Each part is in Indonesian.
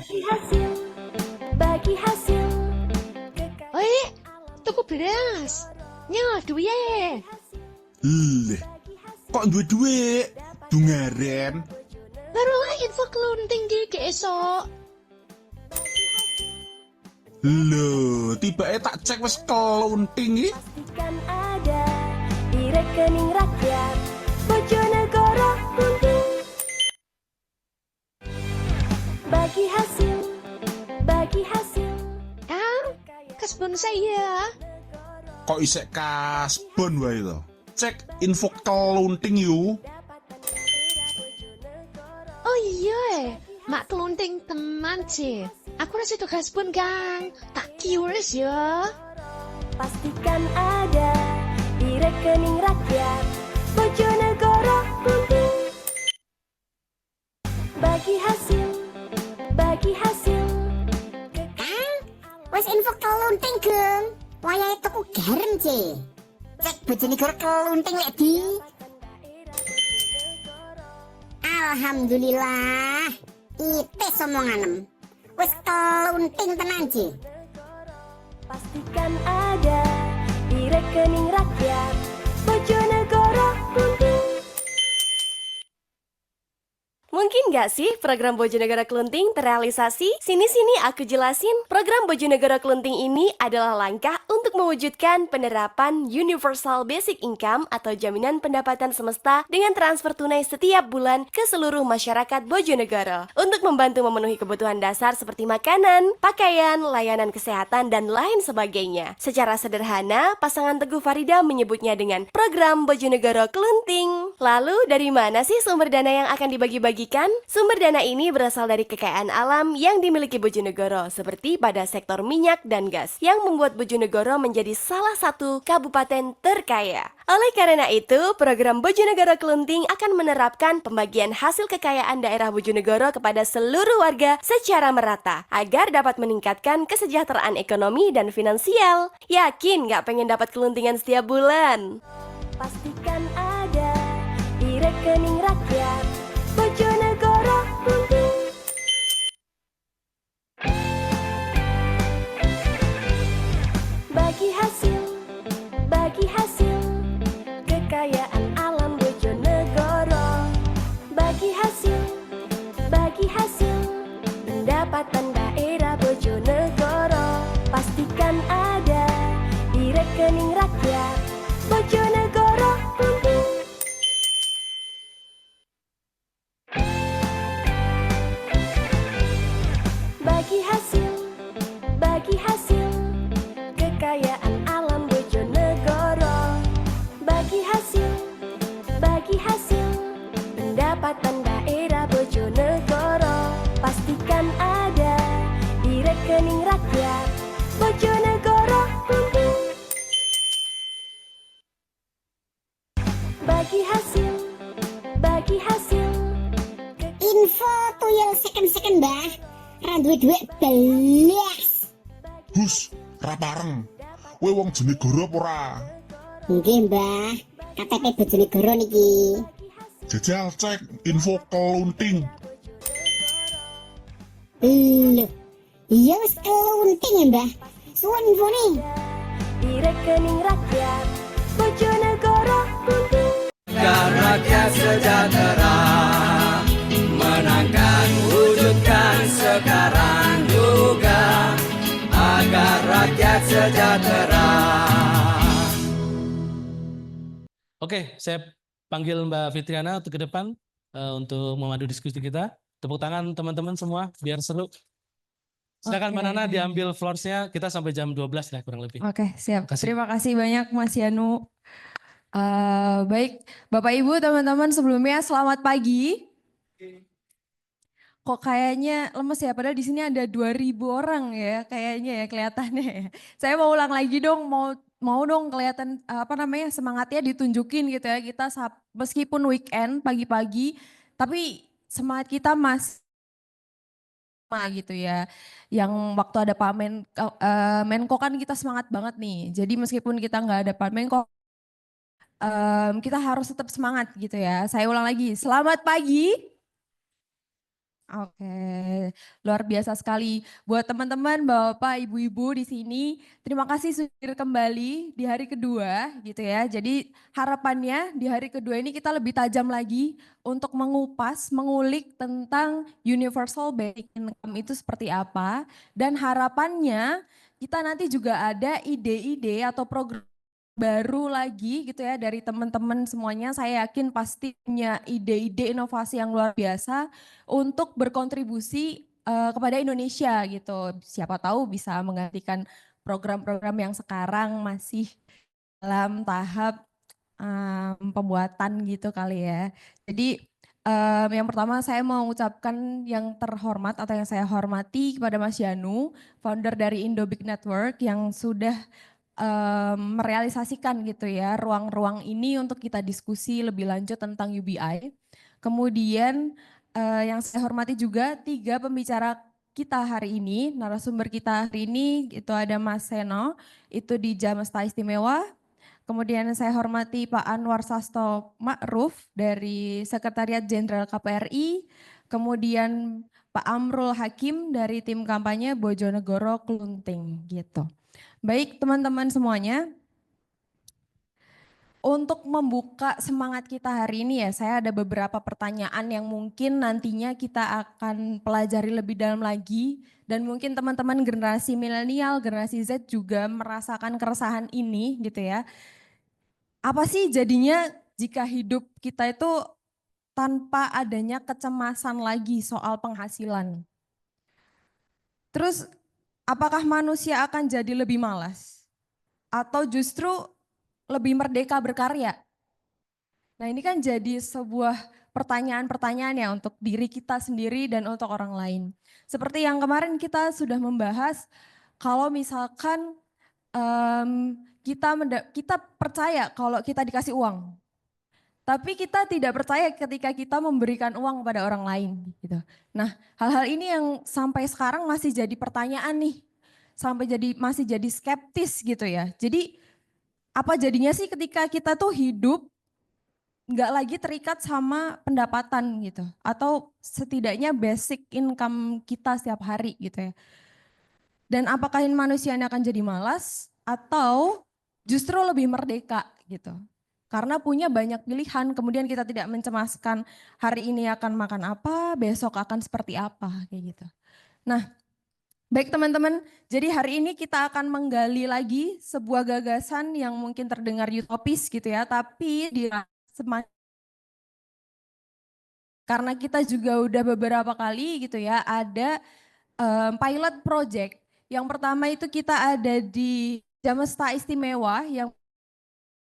bagi hasil. Oi, tuku beras. Nyah, duwe. Leh, kok duwe duit? Dungaren. Baru info kelunting di esok. Loh, tiba tak cek wis kelunting iki. Pastikan ada di rekening rakyat Bojonegoro Kunting. Bagi hasil, bagi hasil. Kang, kasbon saya. Kok isek kasbon wae to? Cek info kelunting yuk. Oh iya, mak kelunting teman sih. Aku rasa itu kasbon, Kang. Tak curious ya. Pastikan ada di rekening rakyat Bojonegoro Kunting. Bagi hasil, bagi hasil. Kang, wes info kelunting geng. Wayahe tuku garam ce. Cek Bojonegoro kelunting lek di. Alhamdulillah. Ites omonganem. Wes kelunting tenan ce. Pastikan ada di rekening rakyat Bojonegoro Kunting. Mungkin nggak sih program Bojonegoro Kelunting terrealisasi? Sini-sini aku jelasin. Program Bojonegoro Kelunting ini adalah langkah untuk mewujudkan penerapan Universal Basic Income atau jaminan pendapatan semesta dengan transfer tunai setiap bulan ke seluruh masyarakat Bojonegoro untuk membantu memenuhi kebutuhan dasar seperti makanan, pakaian, layanan kesehatan, dan lain sebagainya. Secara sederhana, pasangan Teguh Farida menyebutnya dengan program Bojonegoro Kelunting. Lalu, dari mana sih sumber dana yang akan dibagi-bagi? Sumber dana ini berasal dari kekayaan alam yang dimiliki Bojonegoro, seperti pada sektor minyak dan gas, yang membuat Bojonegoro menjadi salah satu kabupaten terkaya. Oleh karena itu, program Bojonegoro Kelunting akan menerapkan pembagian hasil kekayaan daerah Bojonegoro kepada seluruh warga secara merata, agar dapat meningkatkan kesejahteraan ekonomi dan finansial. Yakin nggak pengen dapat keluntingan setiap bulan? Pastikan ada di rekening rakyat Bojonegoro Kunting. Bagi hasil, bagi hasil. Kekayaan alam Bojonegoro. Bagi hasil, bagi hasil. Pendapatan daerah Bojonegoro. Pastikan ada di rekening rakyat Bojonegoro Kunting. Bagi hasil, bagi hasil. Kekayaan alam Bojonegoro. Bagi hasil, bagi hasil. Pendapatan daerah Bojonegoro. Pastikan ada di rekening rakyat Bojonegoro Kunting. Bagi hasil, bagi hasil. Info tuyul second bah. Ra duwe-duwe belas. Hus, ra pareng. Kowe wong Jenegoro apa ora? Nggih, Mbah. KTP Bojonegoro niki. Jajal cek info kelunting. Loh. Iya wis kelunting ya, Mbah. Suwun infone. Di rekening rakyat Bojonegoro Kunting. Agar rakyat sejahtera, menangkan wujudkan sekarang juga, agar rakyat sejahtera. Oke, saya panggil Mbak Fitriana untuk ke depan untuk memandu diskusi kita. Tepuk tangan teman-teman semua biar seru. Silakan Mbak Nana diambil floors-nya, kita sampai jam 12 lah kurang lebih. Oke, siap. Makasih. Terima kasih banyak Mas Yanu. Baik, Bapak Ibu, teman-teman, sebelumnya selamat pagi. Kok kayaknya lemes ya, padahal di sini ada 2.000 orang ya, kayaknya ya kelihatannya ya. Saya mau ulang lagi dong, mau dong kelihatan semangatnya ditunjukin gitu ya. Kita meskipun weekend pagi-pagi, tapi semangat kita gitu ya. Yang waktu ada Pak Menko kan kita semangat banget nih. Jadi meskipun kita nggak ada Pak Menko, kita harus tetap semangat gitu ya. Saya ulang lagi, selamat pagi. Oke, luar biasa sekali. Buat teman-teman, bapak, ibu-ibu di sini, terima kasih sudah hadir kembali di hari kedua gitu ya. Jadi harapannya di hari kedua ini kita lebih tajam lagi untuk mengupas, mengulik tentang universal basic income itu seperti apa. Dan harapannya kita nanti juga ada ide-ide atau program baru lagi gitu ya dari teman-teman semuanya. Saya yakin pasti punya ide-ide inovasi yang luar biasa untuk berkontribusi kepada Indonesia gitu. Siapa tahu bisa menggantikan program-program yang sekarang masih dalam tahap pembuatan gitu kali ya. Jadi yang pertama saya mau mengucapkan yang terhormat atau yang saya hormati kepada Mas Yanu, founder dari Indobig Network yang sudah merealisasikan gitu ya ruang-ruang ini untuk kita diskusi lebih lanjut tentang UBI. Kemudian yang saya hormati juga 3 pembicara kita hari ini, narasumber kita hari ini itu ada Mas Seno, itu di Jamesta Istimewa. Kemudian saya hormati Pak Anwar Sasto Ma'ruf dari Sekretariat Jenderal KPRI. Kemudian Pak Amrul Hakim dari tim kampanye Bojonegoro Klunting gitu. Baik teman-teman semuanya, untuk membuka semangat kita hari ini ya, saya ada beberapa pertanyaan yang mungkin nantinya kita akan pelajari lebih dalam lagi. Dan mungkin teman-teman generasi milenial, generasi Z juga merasakan keresahan ini gitu ya. Apa sih jadinya jika hidup kita itu tanpa adanya kecemasan lagi soal penghasilan? Terus apakah manusia akan jadi lebih malas? Atau justru lebih merdeka berkarya? Nah ini kan jadi sebuah pertanyaan-pertanyaan ya untuk diri kita sendiri dan untuk orang lain. Seperti yang kemarin kita sudah membahas, kalau misalkan kita percaya kalau kita dikasih uang, tapi kita tidak percaya ketika kita memberikan uang kepada orang lain. Gitu. Nah hal-hal ini yang sampai sekarang masih jadi pertanyaan nih, masih jadi skeptis gitu ya. Jadi apa jadinya sih ketika kita tuh hidup nggak lagi terikat sama pendapatan gitu, atau setidaknya basic income kita setiap hari gitu ya. Dan apakah ini manusia ini akan jadi malas atau justru lebih merdeka gitu. Karena punya banyak pilihan, kemudian kita tidak mencemaskan hari ini akan makan apa, besok akan seperti apa kayak gitu. Nah, baik teman-teman, jadi hari ini kita akan menggali lagi sebuah gagasan yang mungkin terdengar utopis gitu ya, tapi karena kita juga udah beberapa kali gitu ya ada pilot project. Yang pertama itu kita ada di Jamesta Istimewa yang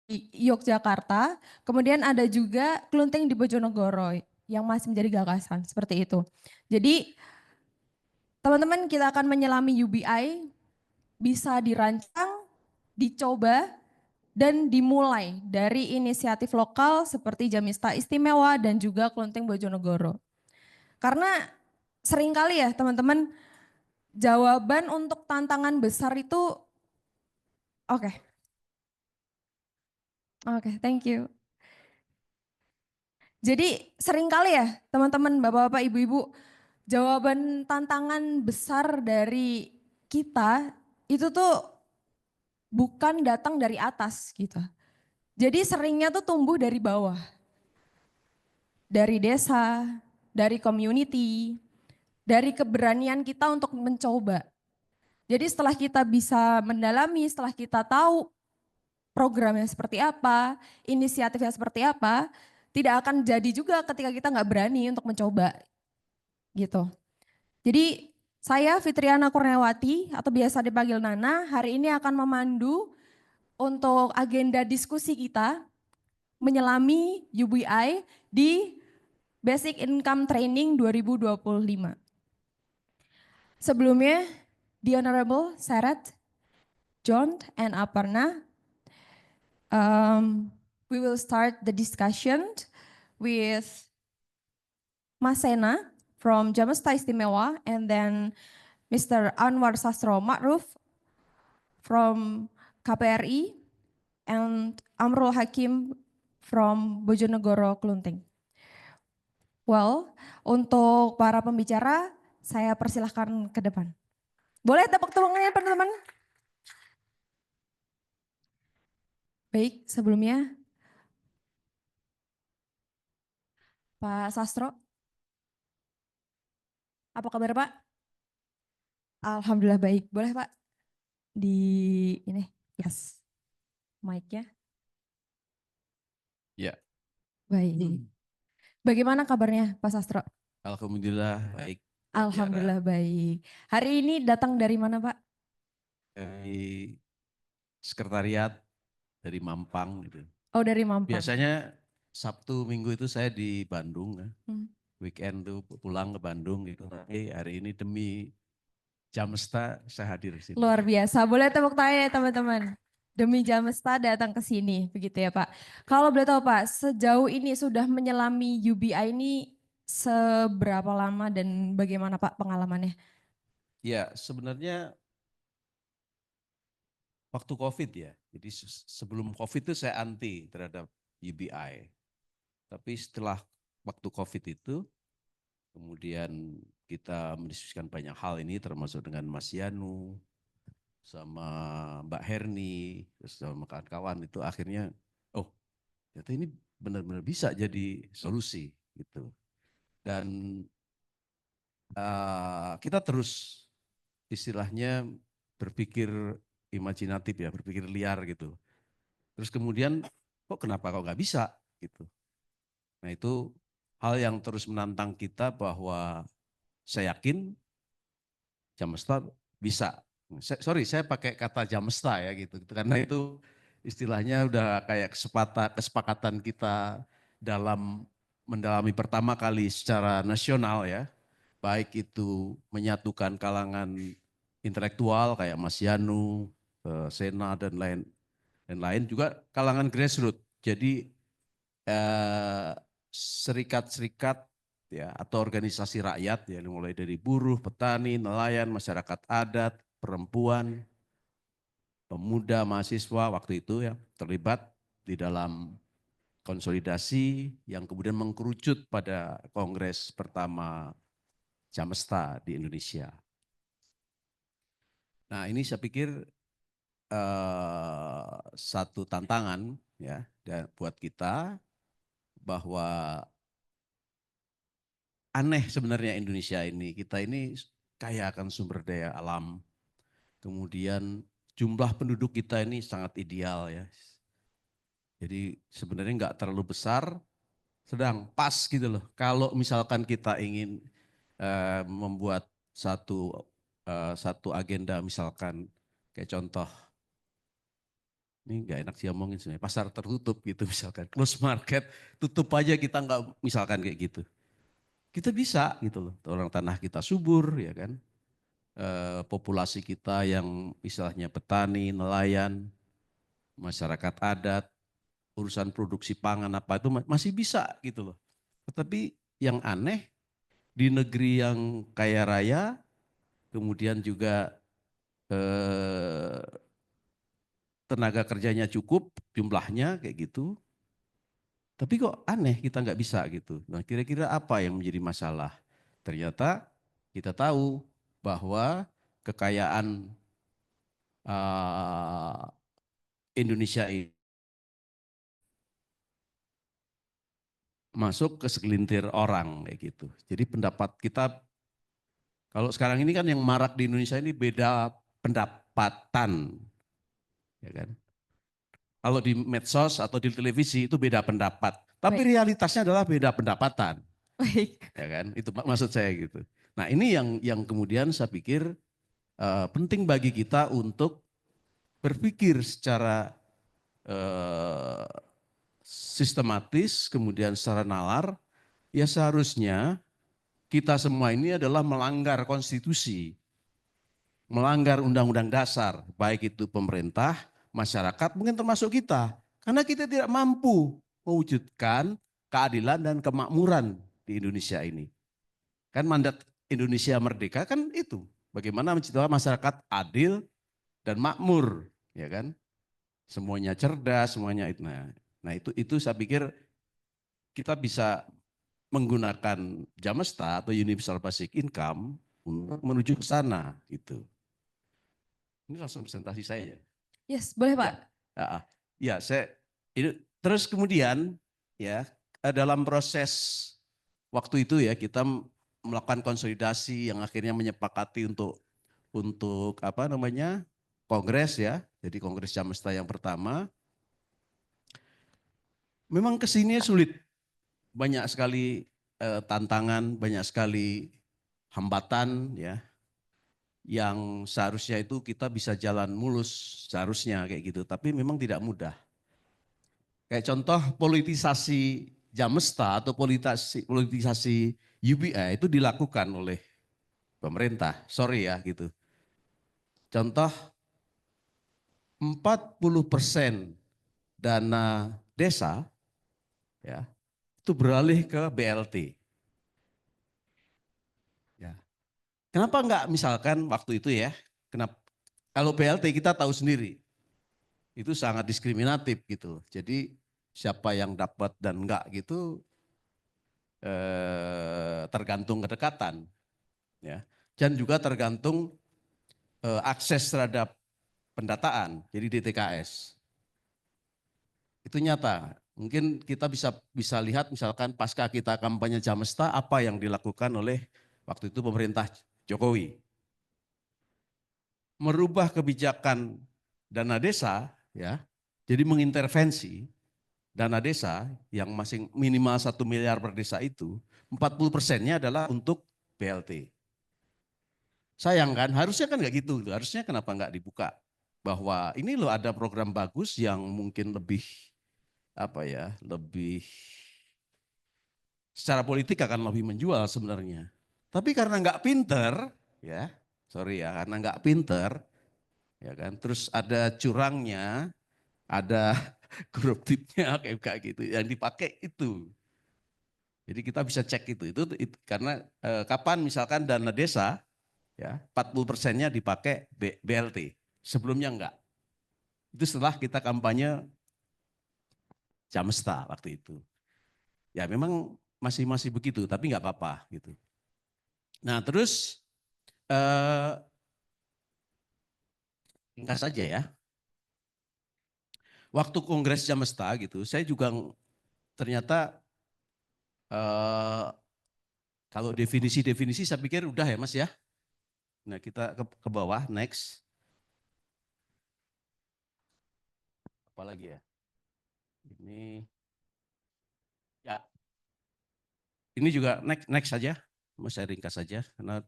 di Yogyakarta, kemudian ada juga Klunting di Bojonegoro yang masih menjadi gagasan seperti itu. Jadi teman-teman kita akan menyelami UBI, bisa dirancang, dicoba, dan dimulai dari inisiatif lokal seperti Jamesta Istimewa dan juga Klunting Bojonegoro. Karena seringkali ya teman-teman, jawaban untuk tantangan besar itu, oke, thank you. Jadi seringkali ya teman-teman, bapak-bapak, ibu-ibu, jawaban tantangan besar dari kita itu tuh bukan datang dari atas gitu. Jadi seringnya tuh tumbuh dari bawah. Dari desa, dari community, dari keberanian kita untuk mencoba. Jadi setelah kita bisa mendalami, setelah kita tahu programnya seperti apa, inisiatifnya seperti apa, tidak akan jadi juga ketika kita nggak berani untuk mencoba gitu. Jadi saya Fitriana Kurniawati atau biasa dipanggil Nana, hari ini akan memandu untuk agenda diskusi kita menyelami UBI di Basic Income Training 2025. Sebelumnya, The Honorable Sarat, John, and Aparna, we will start the discussion with Mas Sena from Jamesta Istimewa, and then Mr. Anwar Sastro Ma'ruf from KPRI, and Amrul Hakim from Bojonegoro Klunting. Well, untuk para pembicara, saya persilahkan ke depan. Boleh tepuk tangannya teman-teman? Baik, sebelumnya Pak Sastro, apa kabar Pak? Alhamdulillah baik. Boleh Pak? Di ini, yes, mic-nya. Ya. Baik. Bagaimana kabarnya Pak Sastro? Alhamdulillah baik. Alhamdulillah baik. Hari ini datang dari mana Pak? Dari sekretariat dari Mampang gitu. Oh dari Mampang. Biasanya Sabtu Minggu itu saya di Bandung ya. Hmm. Weekend tuh pulang ke Bandung gitu. Tapi hari ini demi Jamesta saya hadir di sini. Luar biasa. Boleh tepuk tangan ya teman-teman. Demi Jamesta datang ke sini, begitu ya Pak. Kalau boleh tahu Pak, sejauh ini sudah menyelami UBI ini seberapa lama dan bagaimana Pak pengalamannya? Ya sebenarnya waktu COVID ya. Jadi sebelum COVID itu saya anti terhadap UBI. Tapi setelah waktu COVID itu, kemudian kita mendiskusikan banyak hal ini termasuk dengan Mas Yanu, sama Mbak Herni, terus sama kawan-kawan itu akhirnya, oh ternyata ini benar-benar bisa jadi solusi gitu. Dan kita terus istilahnya berpikir imajinatif ya, berpikir liar gitu. Terus kemudian kenapa kok nggak bisa gitu. Nah itu hal yang terus menantang kita bahwa saya yakin Jamesta bisa. Saya pakai kata Jamesta ya gitu. Karena itu istilahnya udah kayak kesepakatan kita dalam mendalami pertama kali secara nasional ya. Baik itu menyatukan kalangan intelektual kayak Mas Yanu, Sena dan lain juga kalangan grassroots. Jadi serikat-serikat ya atau organisasi rakyat ya mulai dari buruh, petani, nelayan, masyarakat adat, perempuan, pemuda, mahasiswa waktu itu ya terlibat di dalam konsolidasi yang kemudian mengkerucut pada kongres pertama Jamesta di Indonesia. Nah ini saya pikir satu tantangan ya dan buat kita bahwa aneh sebenarnya Indonesia ini. Kita ini kaya akan sumber daya alam. Kemudian jumlah penduduk kita ini sangat ideal ya. Jadi sebenarnya nggak terlalu besar, sedang pas gitu loh. Kalau misalkan kita ingin membuat satu agenda misalkan kayak contoh, ini nggak enak sih ngomongin sebenarnya, pasar tertutup gitu misalkan, close market, tutup aja kita nggak misalkan kayak gitu. Kita bisa gitu loh, orang tanah kita subur ya kan, populasi kita yang istilahnya petani, nelayan, masyarakat adat, urusan produksi pangan apa itu masih bisa gitu loh. Tetapi yang aneh di negeri yang kaya raya, kemudian juga tenaga kerjanya cukup jumlahnya kayak gitu, tapi kok aneh kita nggak bisa gitu. Nah kira-kira apa yang menjadi masalah? Ternyata kita tahu bahwa kekayaan Indonesia ini masuk ke segelintir orang kayak gitu. Jadi pendapat kita, kalau sekarang ini kan yang marak di Indonesia ini beda pendapatan, ya kan? Kalau di medsos atau di televisi itu beda pendapat, tapi realitasnya adalah beda pendapatan. Baik. Ya kan? Itu maksud saya gitu. Nah, ini yang kemudian saya pikir penting bagi kita untuk berpikir secara sistematis, kemudian secara nalar, ya seharusnya kita semua ini adalah melanggar konstitusi, melanggar undang-undang dasar, baik itu pemerintah, masyarakat, mungkin termasuk kita. Karena kita tidak mampu mewujudkan keadilan dan kemakmuran di Indonesia ini. Kan mandat Indonesia Merdeka kan itu, bagaimana menciptakan masyarakat adil dan makmur, ya kan? Semuanya cerdas, semuanya itu. Nah itu saya pikir kita bisa menggunakan Jamesta atau Universal Basic Income untuk menuju ke sana gitu. Ini langsung presentasi saya. Yes, boleh Pak. Ya, terus kemudian ya dalam proses waktu itu ya kita melakukan konsolidasi yang akhirnya menyepakati untuk kongres ya. Jadi kongres Jamesta yang pertama. Memang kesininya sulit. Banyak sekali tantangan, banyak sekali hambatan ya. Yang seharusnya itu kita bisa jalan mulus, seharusnya kayak gitu. Tapi memang tidak mudah. Kayak contoh politisasi Jamesta atau politisasi UBI itu dilakukan oleh pemerintah. Sorry ya gitu. Contoh 40% dana desa ya itu beralih ke BLT. Ya. Kenapa enggak misalkan waktu itu ya, kalau BLT kita tahu sendiri, itu sangat diskriminatif gitu. Jadi siapa yang dapat dan enggak gitu tergantung kedekatan. Ya. Dan juga tergantung akses terhadap pendataan, jadi DTKS. Itu nyata. Mungkin kita bisa lihat misalkan pasca kita kampanye Jamesta apa yang dilakukan oleh waktu itu pemerintah Jokowi. Merubah kebijakan dana desa ya. Jadi mengintervensi dana desa yang masing minimal 1 miliar per desa itu 40%-nya adalah untuk BLT. Sayang kan, harusnya kan nggak gitu. Harusnya kenapa nggak dibuka? Bahwa ini loh ada program bagus yang mungkin lebih secara politik akan lebih menjual sebenarnya. Tapi karena nggak pinter, ya, sorry ya, karena nggak pinter, ya kan, terus ada curangnya, ada koruptifnya kayak gitu, yang dipakai itu. Jadi kita bisa cek itu karena kapan misalkan dana desa, ya, 40%-nya dipakai BLT, sebelumnya enggak. Itu setelah kita kampanye Jamesta waktu itu. Ya memang masih begitu, tapi nggak apa-apa gitu. Nah terus ringkas saja ya. Waktu kongres Jamesta gitu, saya juga ternyata kalau definisi saya pikir udah ya Mas ya. Nah kita ke bawah, next. Apalagi ya? Ini ya, ini juga next saja, mau saya ringkas saja karena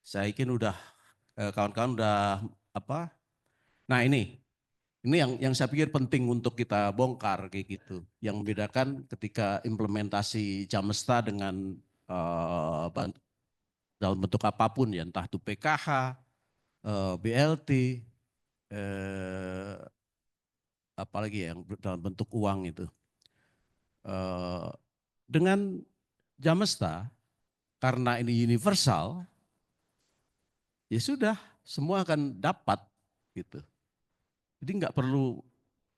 saya yakin udah kawan-kawan udah apa. Nah ini yang saya pikir penting untuk kita bongkar kayak gitu. Yang membedakan ketika implementasi Jamesta dengan dalam bentuk apapun ya, entah itu PKH, BLT, apalagi yang dalam bentuk uang itu. Dengan Jamesta, karena ini universal, ya sudah semua akan dapat gitu. Jadi nggak perlu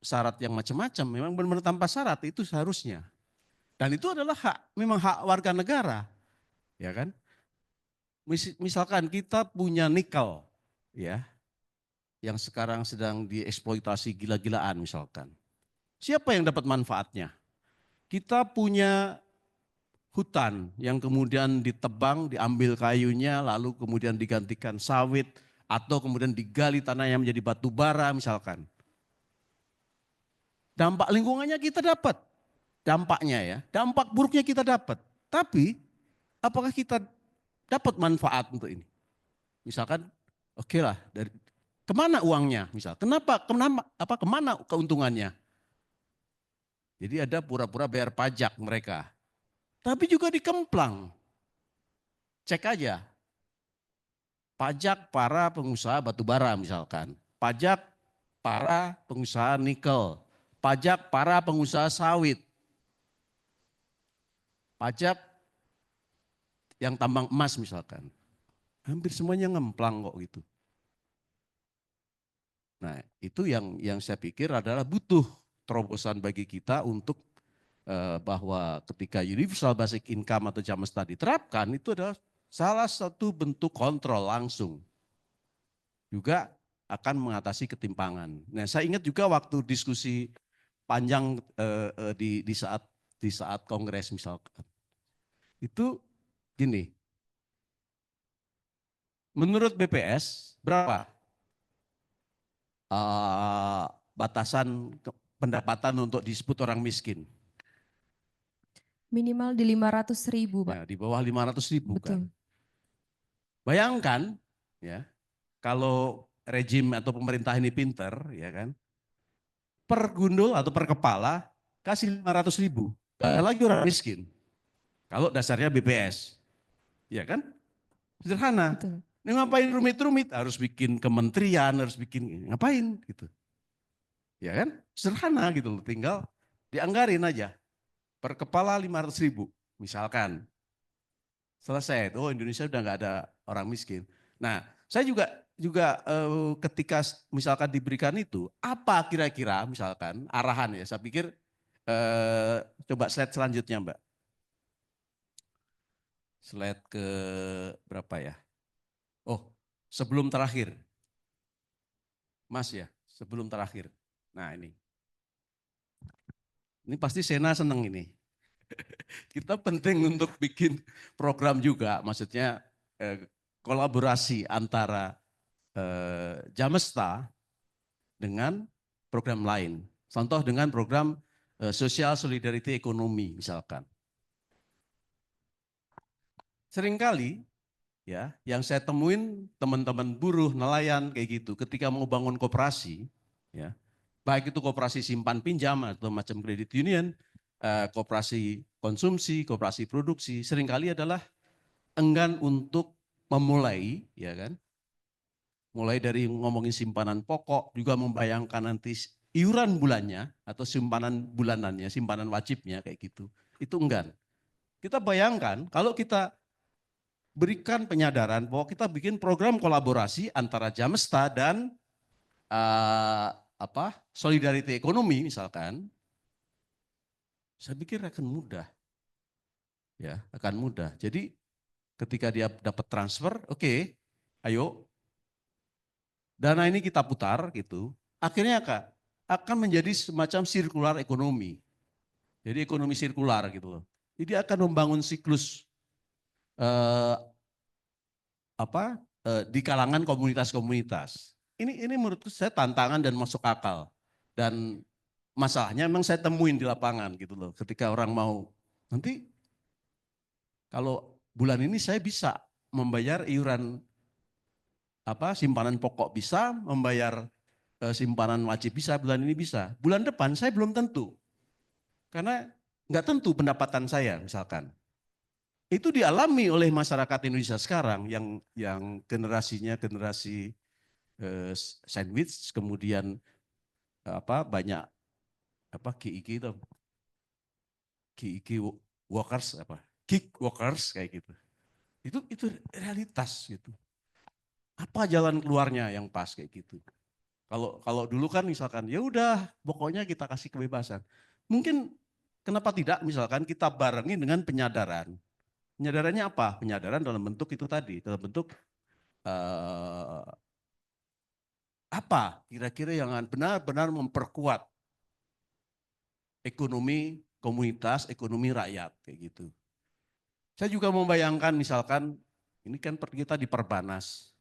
syarat yang macam-macam, memang benar-benar tanpa syarat itu seharusnya. Dan itu adalah memang hak warga negara, ya kan? Misalkan kita punya nikel, ya, yang sekarang sedang dieksploitasi gila-gilaan misalkan. Siapa yang dapat manfaatnya? Kita punya hutan yang kemudian ditebang, diambil kayunya, lalu kemudian digantikan sawit, atau kemudian digali tanahnya menjadi batu bara misalkan. Dampak lingkungannya kita dapat, dampaknya ya, dampak buruknya kita dapat. Tapi apakah kita dapat manfaat untuk ini? Misalkan, oke lah, dari kemana uangnya? Misal, kemana keuntungannya? Jadi ada pura-pura bayar pajak mereka. Tapi juga dikemplang. Cek aja. Pajak para pengusaha batubara misalkan. Pajak para pengusaha nikel. Pajak para pengusaha sawit. Pajak yang tambang emas misalkan. Hampir semuanya ngemplang kok gitu. Nah itu yang saya pikir adalah butuh terobosan bagi kita untuk bahwa ketika universal basic income atau Jamesta diterapkan itu adalah salah satu bentuk kontrol langsung. Juga akan mengatasi ketimpangan. Nah, saya ingat juga waktu diskusi panjang di saat kongres misalkan. Itu gini. Menurut BPS berapa batasan pendapatan untuk disebut orang miskin? Minimal di 500.000, Pak. Ya, di bawah 500.000 kan. Betul. Bayangkan ya, kalau rejim atau pemerintah ini pinter, ya kan, per gundul atau per kepala kasih 500.000, gak ada lagi orang miskin. Kalau dasarnya BPS, ya kan, sederhana. Betul. Ini ngapain rumit-rumit? Harus bikin kementerian, harus bikin ngapain gitu, ya kan, sederhana gitu loh. Tinggal dianggarin aja per kepala 500.000, misalkan. Selesai, oh Indonesia udah nggak ada orang miskin. Nah, saya juga ketika misalkan diberikan itu, apa kira-kira misalkan arahan ya, saya pikir coba slide selanjutnya Mbak. Slide ke berapa ya? Oh, sebelum terakhir. Mas ya, sebelum terakhir. Nah ini. Ini pasti Sena seneng ini. Kita penting untuk bikin program juga, maksudnya kolaborasi antara Jamesta dengan program lain. Contoh dengan program Social Solidarity Ekonomi misalkan. Seringkali ya, yang saya temuin teman-teman buruh, nelayan kayak gitu, ketika mau bangun koperasi, ya, baik itu koperasi simpan pinjam atau macam credit union, koperasi konsumsi, koperasi produksi, seringkali adalah enggan untuk memulai, ya kan? Mulai dari ngomongin simpanan pokok, juga membayangkan nanti iuran bulannya atau simpanan bulanannya, simpanan wajibnya kayak gitu. Itu enggan. Kita bayangkan kalau kita berikan penyadaran bahwa kita bikin program kolaborasi antara Jamesta dan Solidarity Ekonomi misalkan, saya pikir akan mudah. Ya, akan mudah. Jadi ketika dia dapat transfer, oke, ayo dana ini kita putar gitu. Akhirnya akan menjadi semacam sirkular ekonomi. Jadi ekonomi sirkular gitu loh. Jadi akan membangun siklus di kalangan komunitas-komunitas. Ini menurutku saya tantangan dan masuk akal. Dan masalahnya memang saya temuin di lapangan gitu loh. Ketika orang mau, nanti kalau bulan ini saya bisa membayar iuran simpanan pokok bisa, membayar simpanan wajib bisa, bulan ini bisa. Bulan depan saya belum tentu. Karena nggak tentu pendapatan saya misalkan. Itu dialami oleh masyarakat Indonesia sekarang yang generasinya generasi sandwich, kemudian banyak gig itu, gig workers gig workers kayak gitu. Itu realitas gitu. Apa jalan keluarnya yang pas kayak gitu? Kalau dulu kan misalkan ya udah pokoknya kita kasih kebebasan. Mungkin kenapa tidak misalkan kita barengi dengan penyadaran. Penyadarannya apa? Penyadaran dalam bentuk itu tadi, dalam bentuk apa kira-kira yang benar-benar memperkuat ekonomi komunitas, ekonomi rakyat kayak gitu. Saya juga membayangkan misalkan ini kan kita di Perbanas,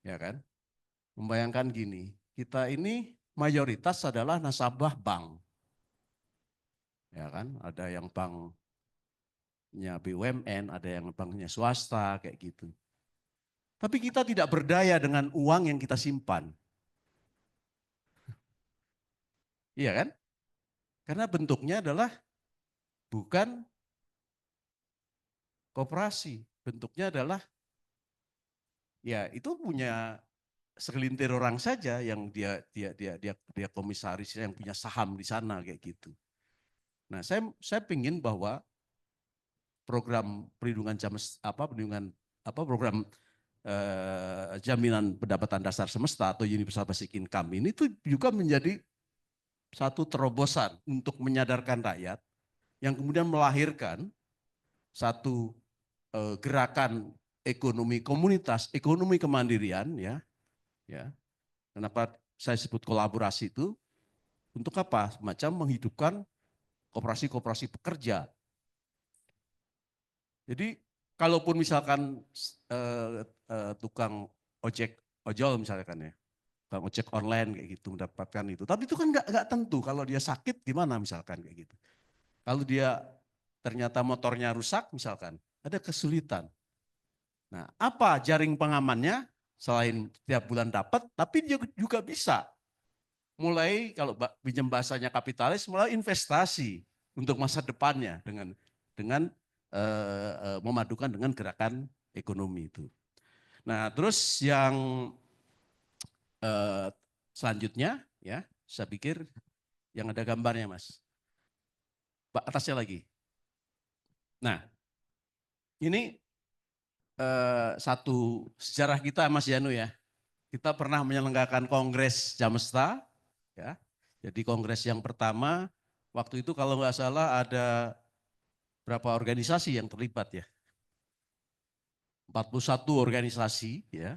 ya kan? Membayangkan gini, kita ini mayoritas adalah nasabah bank, ya kan? Ada yang banknya BUMN, ada yang banknya swasta kayak gitu. Tapi kita tidak berdaya dengan uang yang kita simpan. Iya kan? Karena bentuknya adalah bukan koperasi, bentuknya adalah ya itu punya segelintir orang saja yang dia komisaris yang punya saham di sana kayak gitu. Nah, saya pingin bahwa program perlindungan program jaminan pendapatan dasar semesta atau universal basic income ini tuh juga menjadi satu terobosan untuk menyadarkan rakyat yang kemudian melahirkan satu gerakan ekonomi komunitas, ekonomi kemandirian, ya. Kenapa saya sebut kolaborasi itu? Untuk apa? Macam menghidupkan koperasi-koperasi pekerja. Jadi kalaupun misalkan tukang ojol misalkan ya, tukang ojek online kayak gitu mendapatkan itu, tapi itu kan nggak tentu kalau dia sakit gimana misalkan kayak gitu. Kalau dia ternyata motornya rusak misalkan, ada kesulitan. Nah, apa jaring pengamannya selain tiap bulan dapat, tapi dia juga bisa mulai kalau pinjam bahasanya kapitalis, mulai investasi untuk masa depannya dengan memadukan dengan gerakan ekonomi itu. Nah, terus yang selanjutnya ya, saya pikir yang ada gambarnya, Mas. Atasnya lagi. Nah, ini satu sejarah kita, Mas Yanu ya. Kita pernah menyelenggarakan Kongres Jamesta, ya. Jadi kongres yang pertama, waktu itu kalau nggak salah ada berapa organisasi yang terlibat ya. 41 organisasi ya.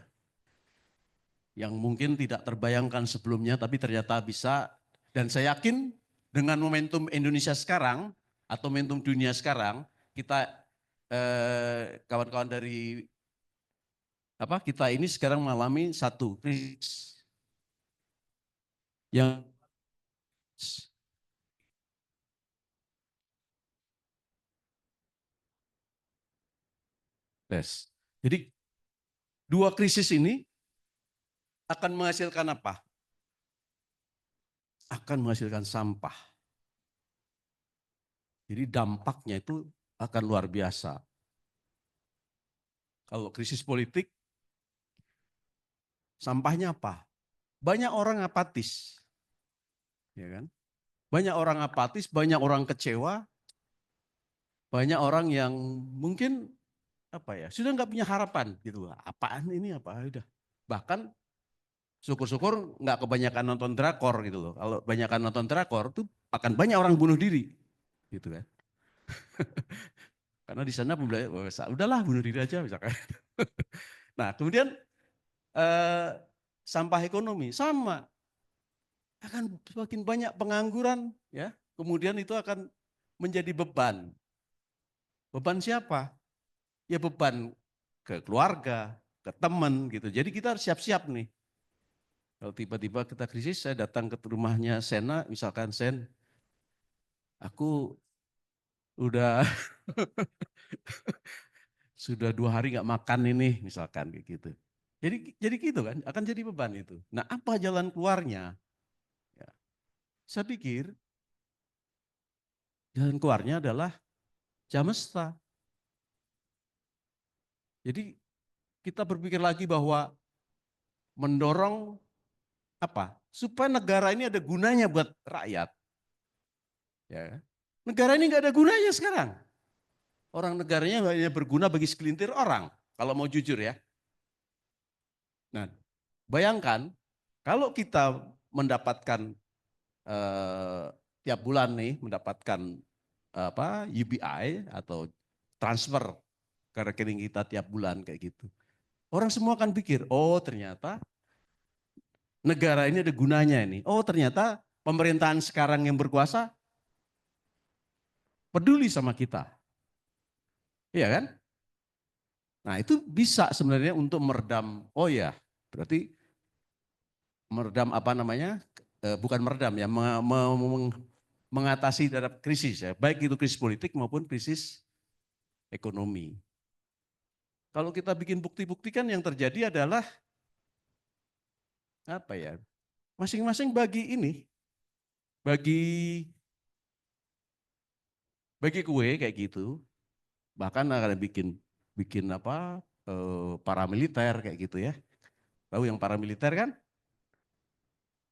Yang mungkin tidak terbayangkan sebelumnya, tapi ternyata bisa. Dan saya yakin dengan momentum Indonesia sekarang, atau momentum dunia sekarang, kita kawan-kawan dari kita ini sekarang mengalami satu krisis yang jadi dua krisis ini akan menghasilkan apa? Akan menghasilkan sampah. Jadi dampaknya itu akan luar biasa. Kalau krisis politik, sampahnya apa? Banyak orang apatis. Ya kan? Banyak orang apatis, banyak orang kecewa, banyak orang yang mungkin sudah nggak punya harapan gitu. Apaan ini apa? Udah. Bahkan syukur-syukur nggak kebanyakan nonton drakor gitu loh. Kalau kebanyakan nonton drakor tuh akan banyak orang bunuh diri, gitu kan? Karena di sana udahlah bunuh diri aja misalkan. Nah kemudian sampah ekonomi sama, akan semakin banyak pengangguran ya. Kemudian itu akan menjadi beban. Beban siapa? Ya beban ke keluarga, ke teman gitu. Jadi kita harus siap-siap nih. Kalau tiba-tiba kita krisis, saya datang ke rumahnya Sena, misalkan Sen, aku udah sudah 2 hari nggak makan ini, misalkan kayak gitu. Jadi gitu kan, akan jadi beban itu. Nah, apa jalan keluarnya? Ya, saya pikir jalan keluarnya adalah Jamesta. Jadi kita berpikir lagi bahwa mendorong supaya negara ini ada gunanya buat rakyat. Ya. Negara ini nggak ada gunanya sekarang. Orang negaranya hanya berguna bagi segelintir orang, kalau mau jujur ya. Nah, bayangkan kalau kita mendapatkan tiap bulan nih mendapatkan UBI atau transfer ke rekening kita tiap bulan kayak gitu. Orang semua akan pikir, oh ternyata negara ini ada gunanya ini. Oh ternyata pemerintahan sekarang yang berkuasa peduli sama kita. Iya kan? Nah itu bisa sebenarnya untuk meredam, berarti meredam bukan meredam ya, mengatasi terhadap krisis ya, baik itu krisis politik maupun krisis ekonomi. Kalau kita bikin bukti-bukti kan yang terjadi adalah masing-masing bagi kue kayak gitu. Bahkan ada bikin paramiliter kayak gitu ya. Tahu yang paramiliter kan?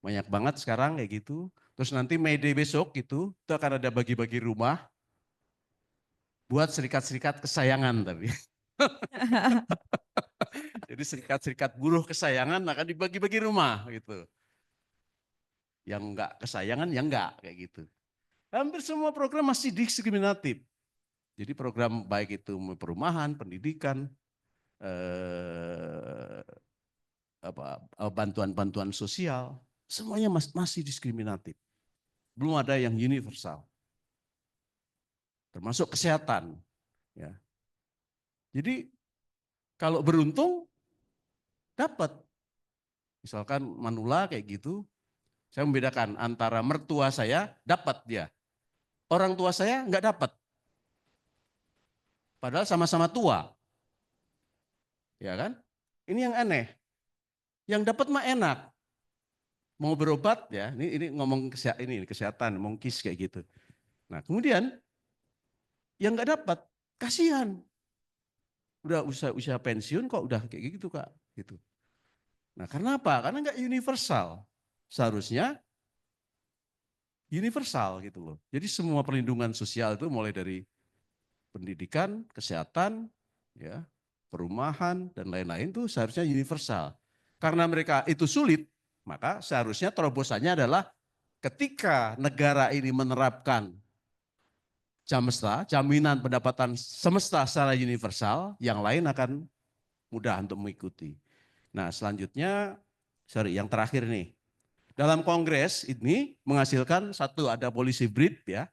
Banyak banget sekarang kayak gitu. Terus nanti May Day besok itu akan ada bagi-bagi rumah buat serikat-serikat kesayangan tapi. Jadi serikat-serikat buruh kesayangan akan dibagi-bagi rumah gitu. Yang enggak kesayangan ya enggak kayak gitu. Hampir semua program masih diskriminatif. Jadi program baik itu perumahan, pendidikan, bantuan-bantuan sosial, semuanya masih diskriminatif. Belum ada yang universal. Termasuk kesehatan. Ya. Jadi kalau beruntung dapat. Misalkan manula kayak gitu, saya membedakan antara mertua saya dapat dia. Orang tua saya nggak dapat. Padahal sama-sama tua. Ya kan? Ini yang aneh. Yang dapat mah enak. Mau berobat ya, ini ngomong kesehatan, ngomong KIS kayak gitu. Nah, kemudian yang nggak dapat, kasihan. Udah usia pensiun kok udah kayak gitu, Kak, gitu. Nah, karena apa? Karena nggak universal. Seharusnya universal gitu loh. Jadi semua perlindungan sosial itu mulai dari pendidikan, kesehatan, ya, perumahan dan lain-lain itu seharusnya universal. Karena mereka itu sulit, maka seharusnya terobosannya adalah ketika negara ini menerapkan Jamesta, jaminan pendapatan semesta secara universal, yang lain akan mudah untuk mengikuti. Nah, selanjutnya, yang terakhir nih. Dalam kongres ini menghasilkan satu, ada policy brief ya.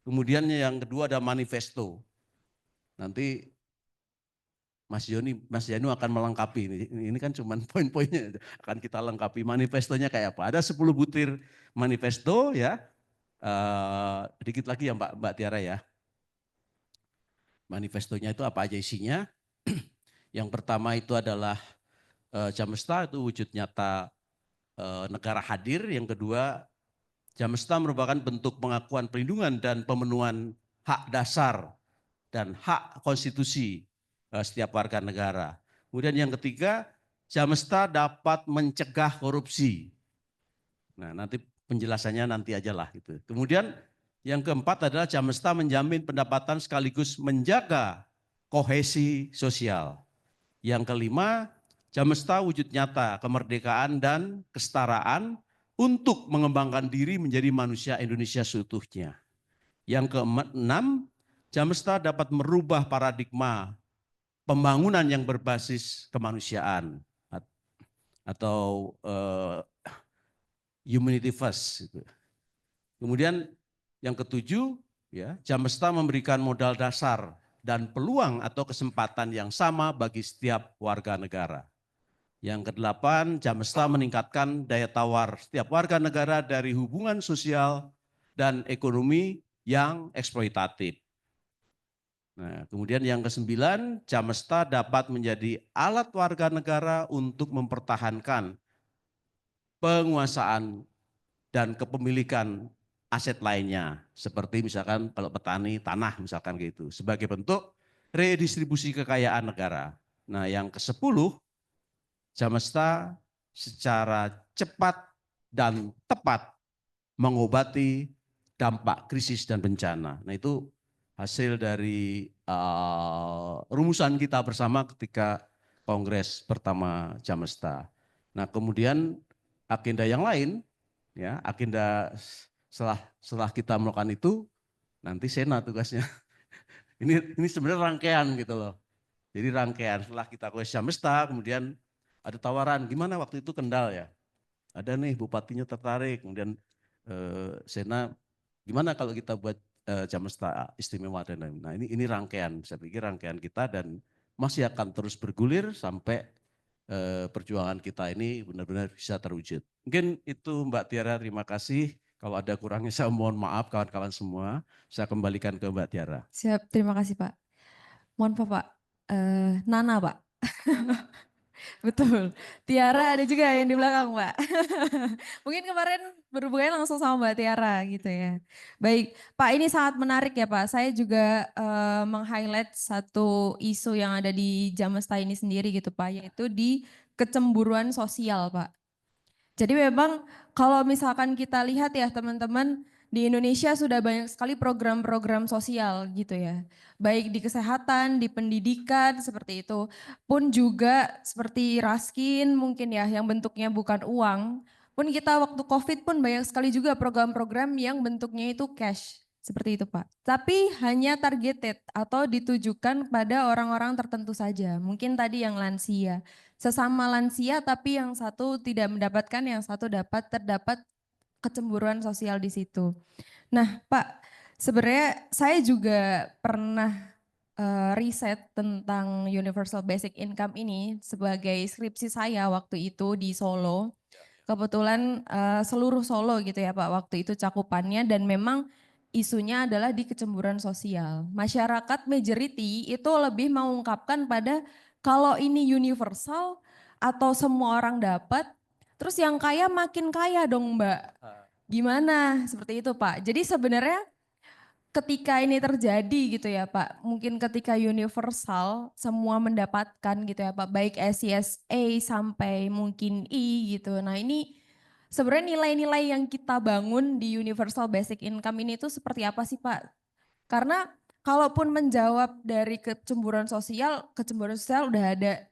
Kemudian yang kedua ada manifesto. Nanti Mas Janu akan melengkapi. Ini kan cuma poin-poinnya, akan kita lengkapi manifestonya kayak apa. Ada 10 butir manifesto ya. Dikit lagi ya Mbak Tiara ya. Manifestonya itu apa aja isinya? Yang pertama itu adalah Jamesta itu wujud nyata negara hadir. Yang kedua, Jamesta merupakan bentuk pengakuan perlindungan dan pemenuhan hak dasar dan hak konstitusi setiap warga negara. Kemudian yang ketiga, Jamesta dapat mencegah korupsi. Nah, nanti penjelasannya nanti aja lah gitu. Kemudian yang keempat adalah Jamesta menjamin pendapatan sekaligus menjaga kohesi sosial. Yang kelima, Jamesta wujud nyata kemerdekaan dan kesetaraan untuk mengembangkan diri menjadi manusia Indonesia seutuhnya. Yang keenam, Jamesta dapat merubah paradigma pembangunan yang berbasis kemanusiaan atau humanity first. Kemudian yang ketujuh, ya, Jamesta memberikan modal dasar dan peluang atau kesempatan yang sama bagi setiap warga negara. Yang kedelapan, Jamesta meningkatkan daya tawar setiap warga negara dari hubungan sosial dan ekonomi yang eksploitatif. Nah, kemudian yang kesembilan, Jamesta dapat menjadi alat warga negara untuk mempertahankan penguasaan dan kepemilikan aset lainnya. Seperti misalkan kalau petani tanah misalkan gitu. Sebagai bentuk redistribusi kekayaan negara. Nah, yang ke-10, Jamesta secara cepat dan tepat mengobati dampak krisis dan bencana. Nah, itu hasil dari rumusan kita bersama ketika kongres pertama Jamesta. Nah, kemudian agenda yang lain, ya, agenda setelah kita melakukan itu, nanti Sena tugasnya. Ini sebenarnya rangkaian gitu loh. Jadi rangkaian setelah kita kongres Jamesta, kemudian ada tawaran, gimana waktu itu Kendal ya? Ada nih bupatinya tertarik, kemudian Sena, gimana kalau kita buat Jamesta istimewa dan lain-lain. Nah, ini rangkaian, saya pikir rangkaian kita dan masih akan terus bergulir sampai perjuangan kita ini benar-benar bisa terwujud. Mungkin itu Mbak Tiara, terima kasih. Kalau ada kurangnya saya mohon maaf kawan-kawan semua. Saya kembalikan ke Mbak Tiara. Siap, terima kasih Pak. Mohon Pak, Nana Pak. Betul, Tiara ada juga yang di belakang Mbak. Mungkin kemarin berhubungan langsung sama Mbak Tiara gitu ya. Baik, Pak, ini sangat menarik ya Pak. Saya juga meng-highlight satu isu yang ada di Jamesta ini sendiri gitu Pak, yaitu di kecemburuan sosial Pak. Jadi memang kalau misalkan kita lihat ya teman-teman, di Indonesia sudah banyak sekali program-program sosial gitu ya. Baik di kesehatan, di pendidikan seperti itu. Pun juga seperti Raskin mungkin ya yang bentuknya bukan uang. Pun kita waktu COVID pun banyak sekali juga program-program yang bentuknya itu cash. Seperti itu Pak. Tapi hanya targeted atau ditujukan pada orang-orang tertentu saja. Mungkin tadi yang lansia. Sesama lansia tapi yang satu tidak mendapatkan, yang satu terdapat kecemburuan sosial di situ. Nah Pak, sebenarnya saya juga pernah riset tentang Universal Basic Income ini sebagai skripsi saya waktu itu di Solo. Kebetulan seluruh Solo gitu ya Pak waktu itu cakupannya, dan memang isunya adalah di kecemburuan sosial. Masyarakat majority itu lebih mengungkapkan pada kalau ini universal atau semua orang dapat, terus yang kaya makin kaya dong Mbak. Gimana? Seperti itu Pak. Jadi sebenarnya ketika ini terjadi gitu ya Pak, mungkin ketika universal semua mendapatkan gitu ya Pak, baik SCSA sampai mungkin I gitu. Nah ini sebenarnya nilai-nilai yang kita bangun di Universal Basic Income ini tuh seperti apa sih Pak? Karena kalaupun menjawab dari kecemburuan sosial udah ada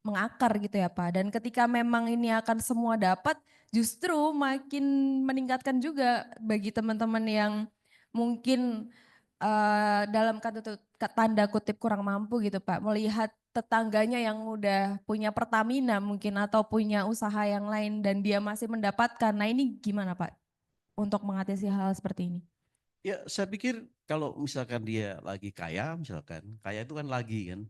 mengakar gitu ya Pak. Dan ketika memang ini akan semua dapat, justru makin meningkatkan juga bagi teman-teman yang mungkin dalam tanda kutip kurang mampu gitu Pak, melihat tetangganya yang udah punya Pertamina mungkin atau punya usaha yang lain dan dia masih mendapatkan. Nah ini gimana Pak untuk mengatasi hal seperti ini? Ya saya pikir kalau misalkan dia lagi kaya, misalkan kaya itu kan lagi kan.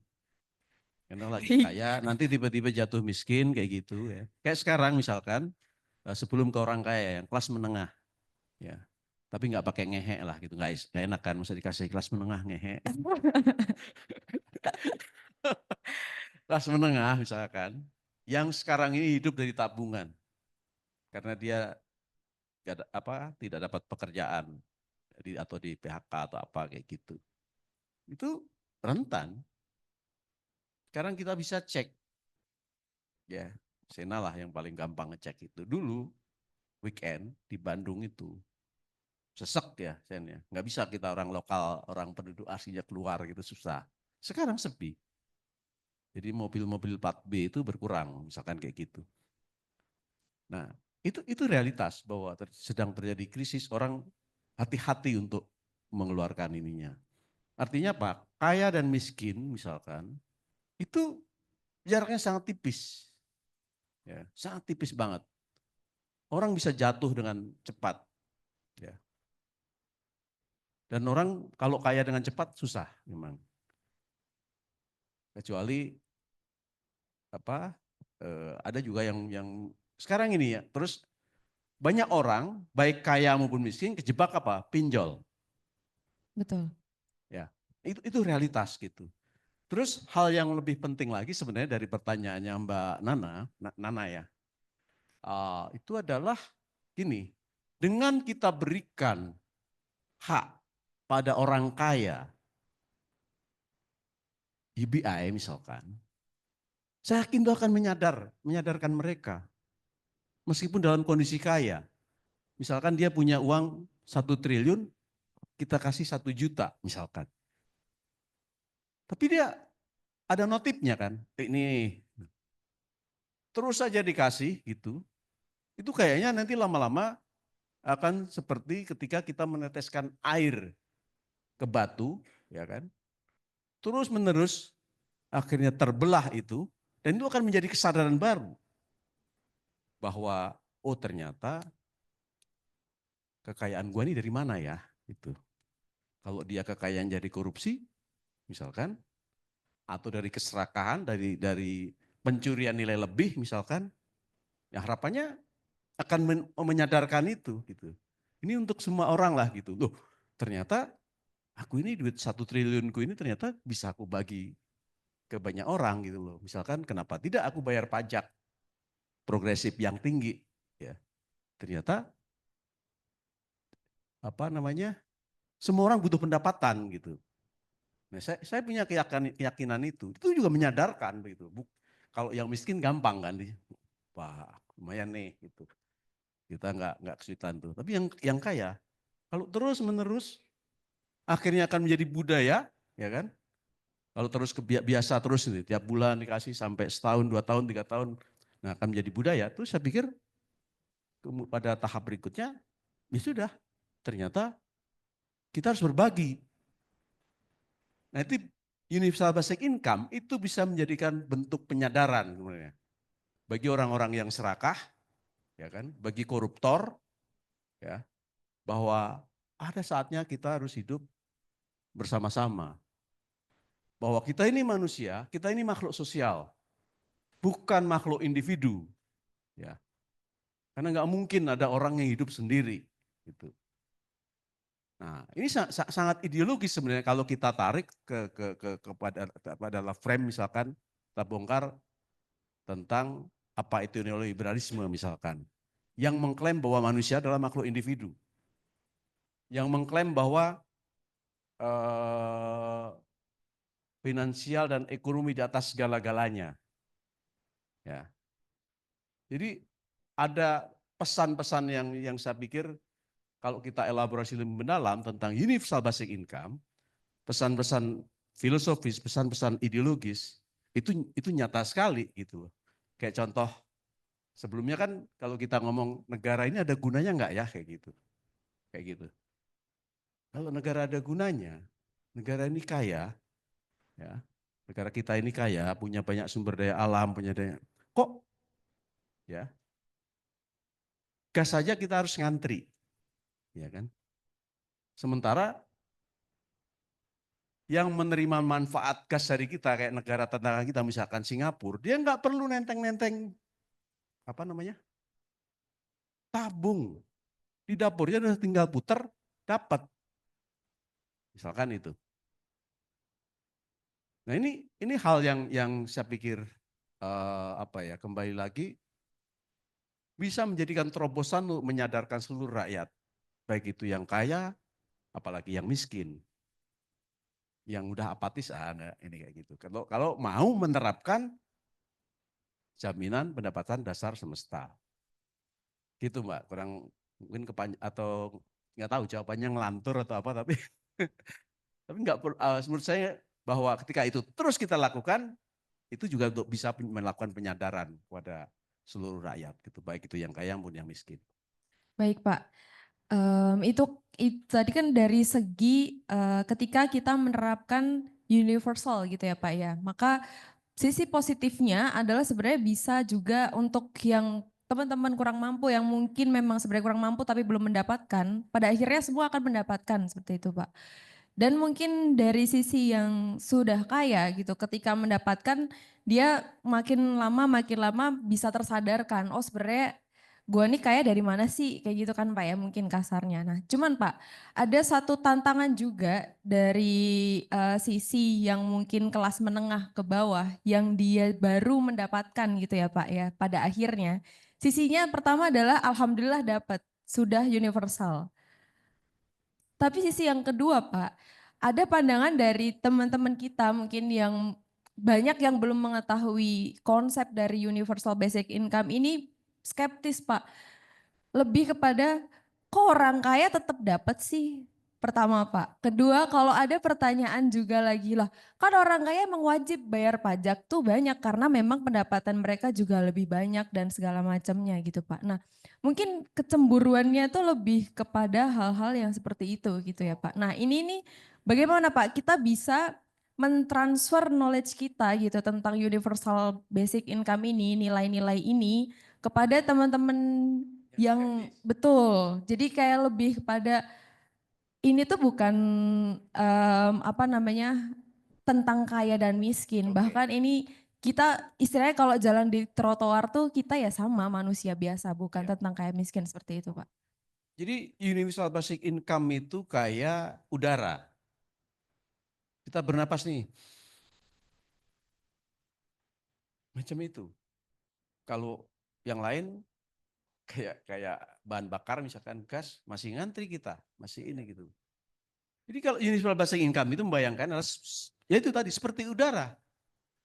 Karena lagi kaya, nanti tiba-tiba jatuh miskin kayak gitu ya. Kayak sekarang misalkan sebelum ke orang kaya yang kelas menengah, ya. Tapi nggak pakai ngehe lah gitu, nggak enak kan, masa dikasih kelas menengah ngehe. Kelas menengah misalkan, yang sekarang ini hidup dari tabungan, karena dia tidak dapat pekerjaan atau di PHK atau apa kayak gitu. Itu rentan. Sekarang kita bisa cek, ya Sena lah yang paling gampang ngecek itu. Dulu weekend di Bandung itu sesek ya Sen ya, nggak bisa kita orang lokal, orang penduduk aslinya keluar gitu, susah. Sekarang sepi. Jadi mobil-mobil plat B itu berkurang, misalkan kayak gitu. Nah itu realitas bahwa sedang terjadi krisis, orang hati-hati untuk mengeluarkan ininya. Artinya apa? Kaya dan miskin misalkan itu jaraknya sangat tipis, ya, sangat tipis banget. Orang bisa jatuh dengan cepat, ya. Dan orang kalau kaya dengan cepat susah memang. Kecuali ada juga yang sekarang ini ya. Terus banyak orang baik kaya maupun miskin kejebak apa? Pinjol. Betul. Ya, itu realitas gitu. Terus hal yang lebih penting lagi sebenarnya dari pertanyaannya Mbak Nana ya, itu adalah gini, dengan kita berikan hak pada orang kaya, UBI misalkan, saya yakin itu akan menyadarkan mereka. Meskipun dalam kondisi kaya, misalkan dia punya uang 1 triliun, kita kasih 1 juta misalkan. Tapi dia ada notifnya kan, ini terus saja dikasih gitu. Itu kayaknya nanti lama-lama akan seperti ketika kita meneteskan air ke batu, ya kan? Terus menerus akhirnya terbelah itu, dan itu akan menjadi kesadaran baru bahwa oh ternyata kekayaan gua ini dari mana ya? Itu. Kalau dia kekayaan dari korupsi, misalkan, atau dari keserakahan, dari pencurian nilai lebih, misalkan, ya harapannya akan menyadarkan itu, gitu. Ini untuk semua orang lah, gitu. Loh, ternyata aku ini duit 1 triliunku ini ternyata bisa aku bagi ke banyak orang, gitu loh. Misalkan, kenapa tidak aku bayar pajak progresif yang tinggi, ya. Ternyata semua orang butuh pendapatan gitu. Nah, saya punya keyakinan itu juga menyadarkan begitu. Kalau yang miskin gampang kan, wah lumayan nih gitu. Kita nggak kesulitan tuh. Tapi yang kaya, kalau terus menerus akhirnya akan menjadi budaya, ya kan? Kalau terus biasa terus ini, tiap bulan dikasih sampai setahun, 2 tahun, 3 tahun, nah akan menjadi budaya. Terus saya pikir pada tahap berikutnya, ya sudah, ternyata kita harus berbagi. Nah itu universal basic income itu bisa menjadikan bentuk penyadaran sebenarnya bagi orang-orang yang serakah, ya kan, bagi koruptor, ya, bahwa ada saatnya kita harus hidup bersama-sama. Bahwa kita ini manusia, kita ini makhluk sosial, bukan makhluk individu, ya. Karena nggak mungkin ada orang yang hidup sendiri, gitu. Nah, ini sangat ideologis sebenarnya kalau kita tarik kepada frame misalkan kita bongkar tentang apa itu neoliberalisme misalkan, yang mengklaim bahwa manusia adalah makhluk individu, yang mengklaim bahwa finansial dan ekonomi di atas segala-galanya, ya. Jadi ada pesan-pesan yang saya pikir kalau kita elaborasi lebih mendalam tentang universal basic income, pesan-pesan filosofis, pesan-pesan ideologis, itu nyata sekali gitu. Kayak contoh, sebelumnya kan kalau kita ngomong negara ini ada gunanya nggak ya, kayak gitu. Kayak gitu. Kalau negara ada gunanya, negara ini kaya, ya, negara kita ini kaya, punya banyak sumber daya alam, punya daya, kok ya gas saja kita harus ngantri. Ya kan? Sementara yang menerima manfaat gas dari kita kayak negara tetangga kita misalkan Singapura, dia nggak perlu nenteng-nenteng apa namanya? Tabung. Di dapurnya udah tinggal puter, dapat. Misalkan itu. Nah, ini hal yang saya pikir kembali lagi bisa menjadikan terobosan untuk menyadarkan seluruh rakyat. Baik itu yang kaya, apalagi yang miskin. Yang udah apatis, ini kayak gitu. Kalau mau menerapkan jaminan pendapatan dasar semesta. Gitu Mbak, kurang mungkin atau nggak tahu jawabannya ngelantur atau apa, tapi nggak menurut saya bahwa ketika itu terus kita lakukan, itu juga untuk bisa melakukan penyadaran kepada seluruh rakyat, gitu, baik itu yang kaya maupun yang miskin. Baik Pak. Itu tadi kan dari segi ketika kita menerapkan universal gitu ya Pak ya, maka sisi positifnya adalah sebenarnya bisa juga untuk yang teman-teman kurang mampu yang mungkin memang sebenarnya kurang mampu tapi belum mendapatkan, pada akhirnya semua akan mendapatkan seperti itu Pak. Dan mungkin dari sisi yang sudah kaya gitu, ketika mendapatkan dia makin lama bisa tersadarkan, oh sebenarnya gue nih kaya dari mana sih, kayak gitu kan Pak ya mungkin kasarnya. Nah cuman Pak, ada satu tantangan juga dari sisi yang mungkin kelas menengah ke bawah yang dia baru mendapatkan gitu ya Pak ya pada akhirnya. Sisinya pertama adalah alhamdulillah dapat, sudah universal. Tapi sisi yang kedua Pak, ada pandangan dari teman-teman kita mungkin yang banyak yang belum mengetahui konsep dari universal basic income ini skeptis Pak. Lebih kepada kok orang kaya tetap dapat sih? Pertama Pak. Kedua kalau ada pertanyaan juga lagi lah, kan orang kaya emang wajib bayar pajak tuh banyak karena memang pendapatan mereka juga lebih banyak dan segala macamnya gitu Pak. Nah mungkin kecemburuannya tuh lebih kepada hal-hal yang seperti itu gitu ya Pak. Nah ini nih bagaimana Pak kita bisa mentransfer knowledge kita gitu tentang universal basic income ini, nilai-nilai ini kepada teman-teman yang betul. Jadi kayak lebih kepada ini tuh bukan tentang kaya dan miskin. Bahkan ini kita istilahnya kalau jalan di trotoar tuh kita ya sama manusia biasa, bukan tentang kaya miskin seperti itu Pak. Jadi universal basic income itu kayak udara. Kita bernapas nih. Macam itu. Kalau yang lain kayak bahan bakar misalkan gas masih ngantri kita, masih ini gitu. Jadi kalau universal basic income itu membayangkan ya itu tadi seperti udara.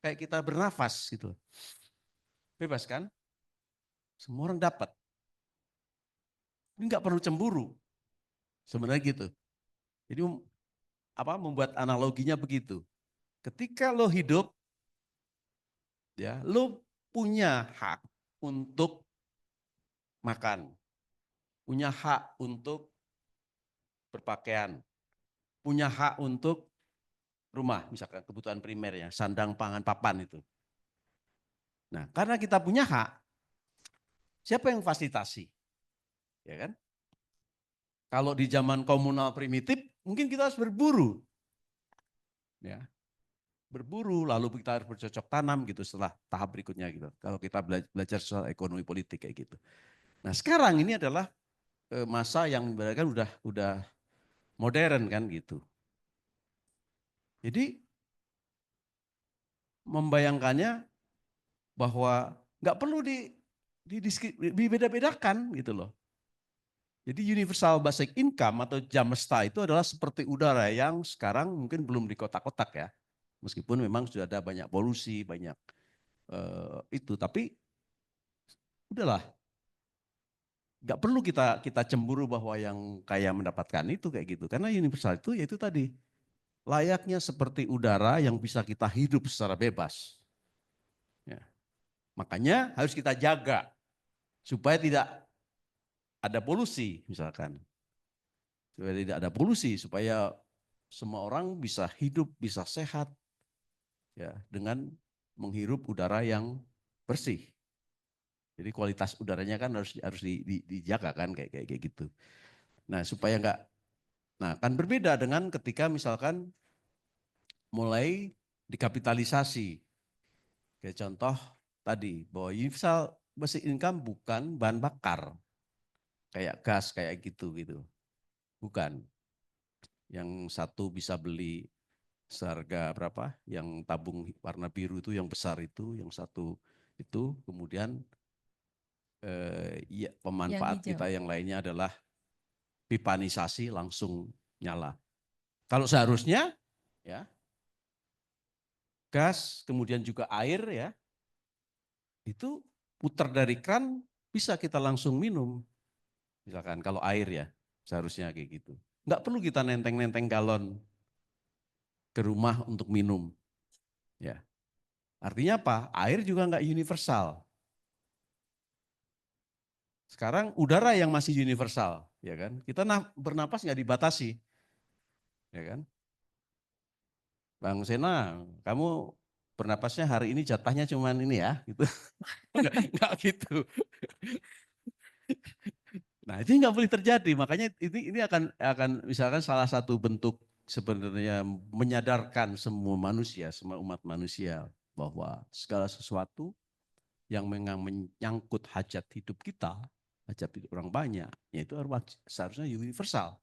Kayak kita bernafas gitu. Bebas kan? Semua orang dapat. Ini nggak perlu cemburu. Sebenarnya gitu. Jadi membuat analoginya begitu. Ketika lo hidup, ya lo punya hak untuk makan, punya hak untuk berpakaian, punya hak untuk rumah, misalkan kebutuhan primer ya, sandang, pangan, papan itu. Nah, karena kita punya hak, siapa yang fasilitasi? Ya kan? Kalau di zaman komunal primitif, mungkin kita harus berburu. Ya. Berburu, lalu kita harus bercocok tanam gitu setelah tahap berikutnya gitu. Kalau kita belajar soal ekonomi politik kayak gitu. Nah, sekarang ini adalah masa yang kan udah modern kan gitu. Jadi membayangkannya bahwa nggak perlu dibeda-bedakan gitu loh. Jadi universal basic income atau jamesta itu adalah seperti udara yang sekarang mungkin belum di kotak-kotak ya. Meskipun memang sudah ada banyak polusi, banyak itu, tapi udahlah. Nggak perlu kita cemburu bahwa yang kaya mendapatkan itu kayak gitu. Karena universal itu yaitu tadi, layaknya seperti udara yang bisa kita hidup secara bebas. Ya. Makanya harus kita jaga supaya tidak ada polusi misalkan. Supaya tidak ada polusi, supaya semua orang bisa hidup, bisa sehat ya dengan menghirup udara yang bersih. Jadi kualitas udaranya kan harus dijaga kan kayak gitu. Nah, supaya enggak, nah kan berbeda dengan ketika misalkan mulai dikapitalisasi. Kayak contoh tadi bahwa universal basic income bukan bahan bakar. Kayak gas kayak gitu. Bukan. Yang satu bisa beli seharga berapa? Yang tabung warna biru itu yang besar itu, yang satu itu kemudian ya, pemanfaat kita yang lainnya adalah pipanisasi langsung nyala. Kalau seharusnya ya gas kemudian juga air ya itu putar dari kran bisa kita langsung minum. Misalkan kalau air ya seharusnya kayak gitu. Enggak perlu kita nenteng-nenteng galon ke rumah untuk minum. Ya. Artinya apa? Air juga enggak universal. Sekarang udara yang masih universal, ya kan? Kita bernapas nggak dibatasi, ya kan? Bang Sena, kamu bernapasnya hari ini jatahnya cuman ini ya, gitu. Nggak gitu. Nah itu nggak boleh terjadi, makanya ini akan misalkan salah satu bentuk sebenarnya menyadarkan semua manusia, semua umat manusia bahwa segala sesuatu yang menyangkut hajat hidup kita, hajat hidup orang banyak, yaitu seharusnya universal.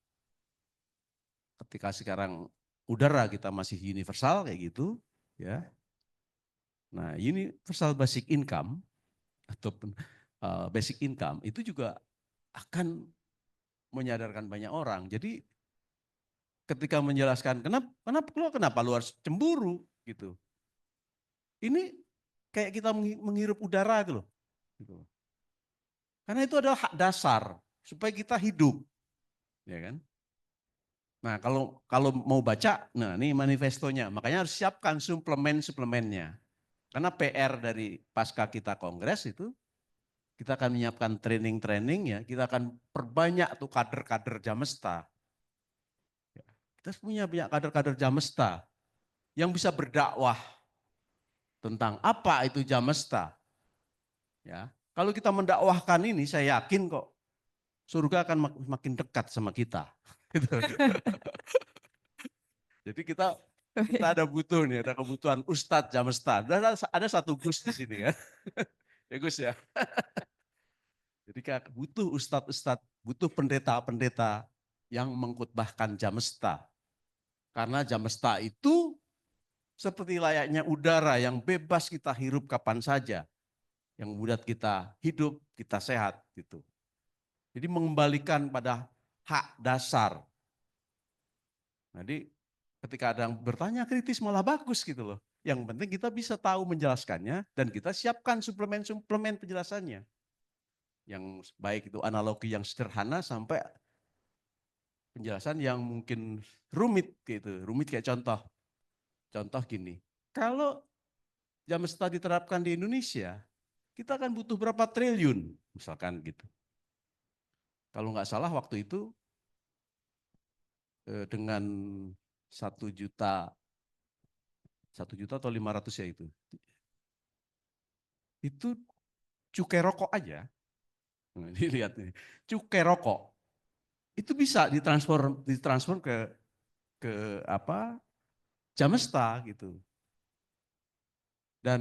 Ketika sekarang udara kita masih universal kayak gitu, ya. Nah, universal basic income ataupun basic income itu juga akan menyadarkan banyak orang. Jadi ketika menjelaskan kenapa lu harus cemburu gitu. Ini kayak kita menghirup udara gitu loh. Karena itu adalah hak dasar supaya kita hidup. Ya kan? Nah, kalau mau baca, nah ini manifestonya. Makanya harus siapkan suplemennya. Karena PR dari pasca kita kongres itu, kita akan menyiapkan training ya, kita akan perbanyak tuh kader-kader Jamesta. Kita punya banyak kader-kader Jamesta yang bisa berdakwah tentang apa itu Jamesta. Ya, kalau kita mendakwahkan ini, saya yakin kok surga akan makin dekat sama kita. Jadi kita ada butuh nih, ada kebutuhan Ustadz Jamesta. Ada satu Gus di sini kan. Ya Gus ya. Jadi butuh Ustadz, butuh pendeta-pendeta yang mengkhotbahkan Jamesta. Karena Jamesta itu seperti layaknya udara yang bebas kita hirup kapan saja. Yang membuat kita hidup, kita sehat gitu. Jadi mengembalikan pada hak dasar. Jadi ketika ada yang bertanya kritis malah bagus gitu loh. Yang penting kita bisa tahu menjelaskannya dan kita siapkan suplemen penjelasannya. Yang baik itu analogi yang sederhana sampai penjelasan yang mungkin rumit gitu. Rumit kayak contoh. Contoh gini, kalau Jamesta diterapkan di Indonesia, kita akan butuh berapa triliun misalkan gitu. Kalau nggak salah waktu itu dengan 1 juta atau 500 ya itu cukai rokok aja. Nah, dilihat nih, cukai rokok itu bisa ditransfer ke apa Jamesta gitu. Dan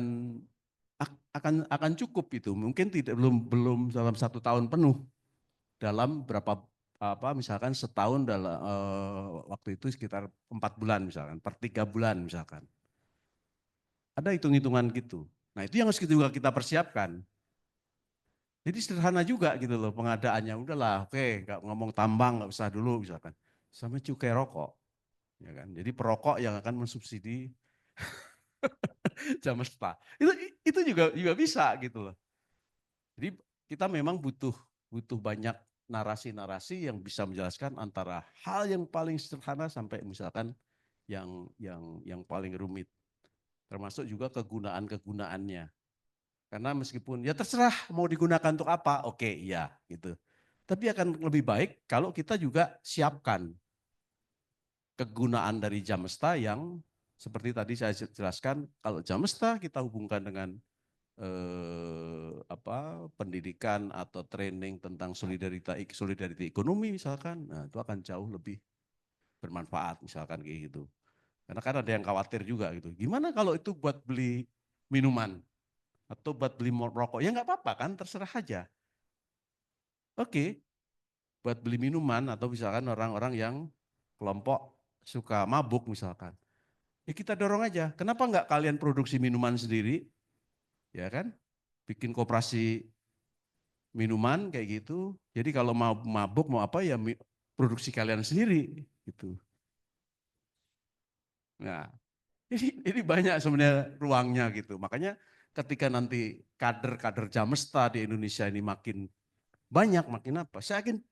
akan cukup itu. Mungkin belum dalam 1 tahun penuh. Dalam berapa misalkan setahun dalam waktu itu sekitar 4 bulan misalkan, per 3 bulan misalkan. Ada hitung-hitungan gitu. Nah, itu yang harus juga kita persiapkan. Jadi sederhana juga gitu loh pengadaannya. Udahlah, oke, nggak ngomong tambang nggak usah dulu misalkan. Sama cukai rokok. Ya kan? Jadi perokok yang akan mensubsidi Jamesta. Itu juga bisa gitu loh. Jadi kita memang butuh banyak narasi-narasi yang bisa menjelaskan antara hal yang paling sederhana sampai misalkan yang paling rumit. Termasuk juga kegunaannya. Karena meskipun ya terserah mau digunakan untuk apa, oke iya gitu. Tapi akan lebih baik kalau kita juga siapkan kegunaan dari Jamesta yang seperti tadi saya jelaskan, kalau Jamesta kita hubungkan dengan pendidikan atau training tentang solidarity ekonomi misalkan, nah itu akan jauh lebih bermanfaat misalkan kayak gitu. Karena kan ada yang khawatir juga gitu. Gimana kalau itu buat beli minuman atau buat beli rokok? Ya nggak apa-apa kan, terserah aja. Oke, buat beli minuman atau misalkan orang-orang yang kelompok suka mabuk misalkan. Ya kita dorong aja. Kenapa nggak kalian produksi minuman sendiri? Ya kan? Bikin koperasi minuman kayak gitu. Jadi kalau mau mabuk mau apa ya produksi kalian sendiri gitu. Nah, ini banyak sebenarnya ruangnya gitu. Makanya ketika nanti kader-kader Jamesta di Indonesia ini makin banyak, makin apa? Saya yakin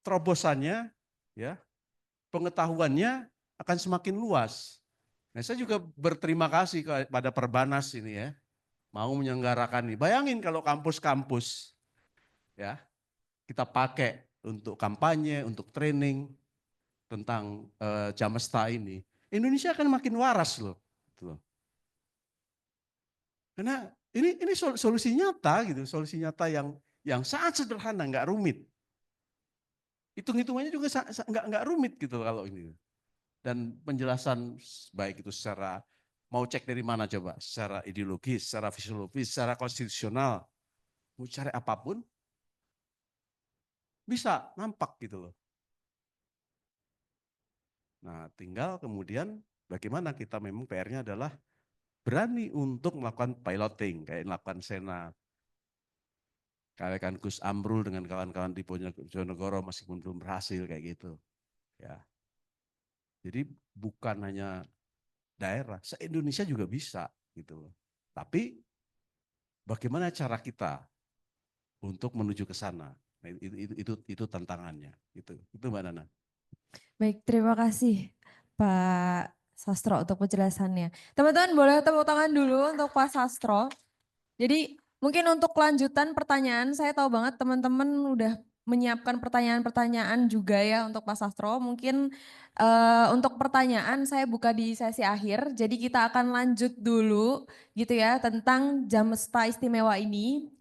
terobosannya, ya, pengetahuannya akan semakin luas. Nah, saya juga berterima kasih kepada Perbanas ini ya, mau menyelenggarakan ini. Bayangin kalau kampus-kampus ya kita pakai untuk kampanye, untuk training tentang Jamesta ini, Indonesia akan makin waras loh. Gitu loh. Karena ini solusi nyata gitu, solusi nyata yang sangat sederhana, nggak rumit. Hitung-hitungannya juga nggak rumit gitu kalau ini. Dan penjelasan baik itu secara, mau cek dari mana coba, secara ideologis, secara fisiologis, secara konstitusional, mau cari apapun, bisa nampak gitu loh. Nah tinggal kemudian bagaimana kita memang PR-nya adalah berani untuk melakukan piloting, kayak melakukan Sena, kayak Gus Amrul dengan kawan-kawan di Bojonegoro meskipun belum berhasil kayak gitu. Ya. Jadi bukan hanya daerah, se-Indonesia juga bisa gitu loh. Tapi bagaimana cara kita untuk menuju ke sana? Nah, itu tantangannya. Itu Mbak Nana. Baik, terima kasih Pak Sastro untuk penjelasannya. Teman-teman boleh tepuk tangan dulu untuk Pak Sastro. Jadi mungkin untuk kelanjutan pertanyaan, saya tahu banget teman-teman udah menyiapkan pertanyaan-pertanyaan juga ya untuk Pak Sastro. Mungkin untuk pertanyaan saya buka di sesi akhir, jadi kita akan lanjut dulu gitu ya tentang Jamesta Istimewa ini.